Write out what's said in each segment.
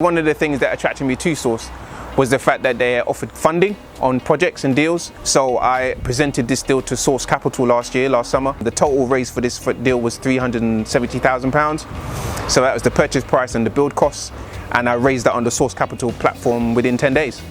One of the things that attracted me to Source was the fact that they offered funding on projects and deals. So I presented this deal to Source Capital last summer. The total raise for this deal was £370,000. So that was the purchase price and the build costs. And I raised that on the Source Capital platform within 10 days.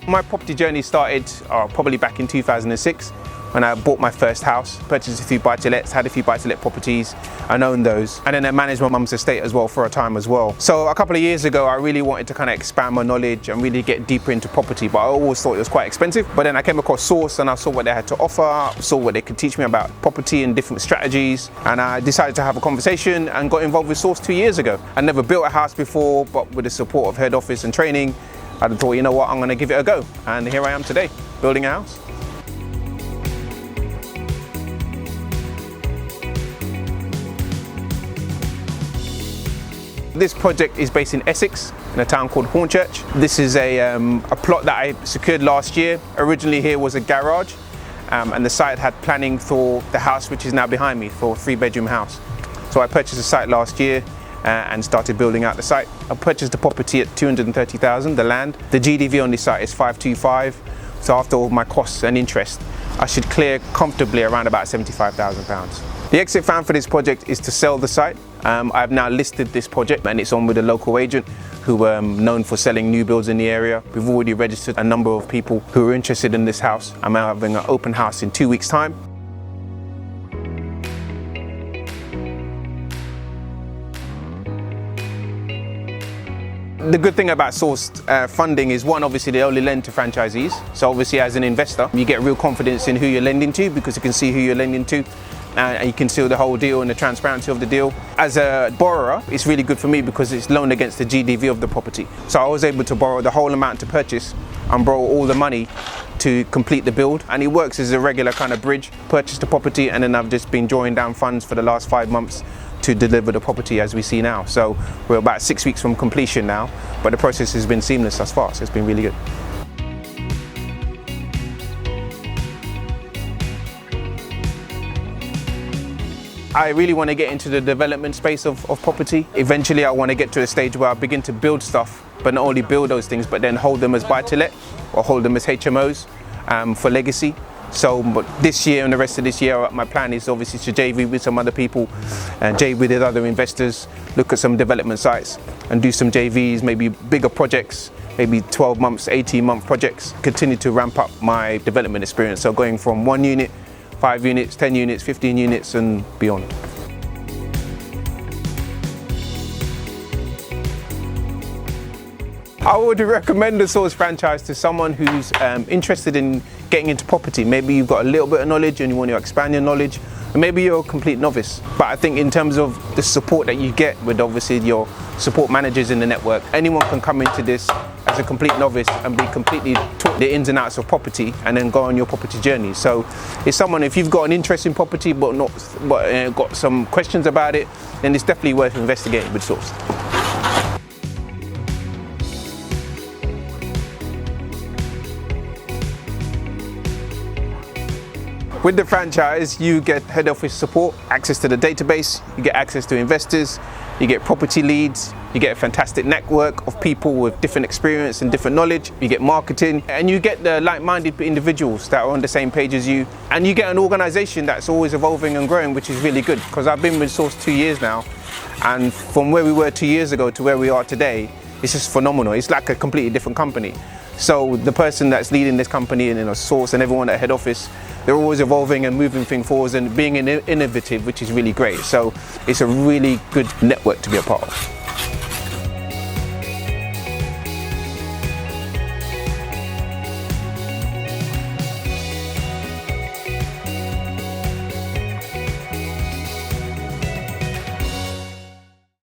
My property journey started probably back in 2006 when I bought my first house, purchased a few buy-to-lets, had a few buy-to-let properties and owned those. And then I managed my mum's estate as well for a time as well. So a couple of years ago, I really wanted to kind of expand my knowledge and really get deeper into property, but I always thought it was quite expensive. But then I came across Source and I saw what they had to offer, saw what they could teach me about property and different strategies. And I decided to have a conversation and got involved with Source 2 years ago. I never built a house before, but with the support of head office and training, I thought, you know what, I'm going to give it a go. And here I am today, building a house. This project is based in Essex, in a town called Hornchurch. This is a plot that I secured last year. Originally here was a garage, and the site had planning for the house which is now behind me, for a 3-bedroom house. So I purchased the site last year and started building out the site. I purchased the property at $230,000, the land. The GDV on this site is 525, so after all my costs and interest, I should clear comfortably around about £75,000. The exit plan for this project is to sell the site. I've now listed this project and it's on with a local agent who are known for selling new builds in the area. We've already registered a number of people who are interested in this house. I'm now having an open house in 2 weeks' time. The good thing about Source funding is, one, obviously they only lend to franchisees. So obviously as an investor, you get real confidence in who you're lending to because you can see who you're lending to and you can see the whole deal and the transparency of the deal. As a borrower, it's really good for me because it's loaned against the GDV of the property. So I was able to borrow the whole amount to purchase and borrow all the money to complete the build. And it works as a regular kind of bridge. Purchased the property and then I've just been drawing down funds for the last 5 months to deliver the property as we see now. So we're about 6 weeks from completion now, but the process has been seamless thus far, so it's been really good. I really want to get into the development space of property. Eventually I want to get to a stage where I begin to build stuff, but not only build those things, but then hold them as buy-to-let or hold them as HMOs for legacy. So but this year and the rest of this year, my plan is obviously to JV with some other people and JV with other investors, look at some development sites and do some JVs, maybe bigger projects, maybe 12 months, 18-month projects, continue to ramp up my development experience. So going from 1 unit, 5 units, 10 units, 15 units and beyond. I would recommend the Source franchise to someone who's interested in getting into property. Maybe you've got a little bit of knowledge and you want to expand your knowledge, and maybe you're a complete novice. But I think in terms of the support that you get with obviously your support managers in the network, anyone can come into this as a complete novice and be completely taught the ins and outs of property and then go on your property journey. So it's someone, if you've got an interest in property but got some questions about it, then it's definitely worth investigating with Source. With the franchise, you get head office support, access to the database, you get access to investors, you get property leads, you get a fantastic network of people with different experience and different knowledge, you get marketing, and you get the like-minded individuals that are on the same page as you, and you get an organisation that's always evolving and growing, which is really good, because I've been with Source 2 years now, and from where we were 2 years ago to where we are today, it's just phenomenal. It's like a completely different company. So the person that's leading this company and Source and everyone at head office, they're always evolving and moving things forwards and being innovative, which is really great. So it's a really good network to be a part of.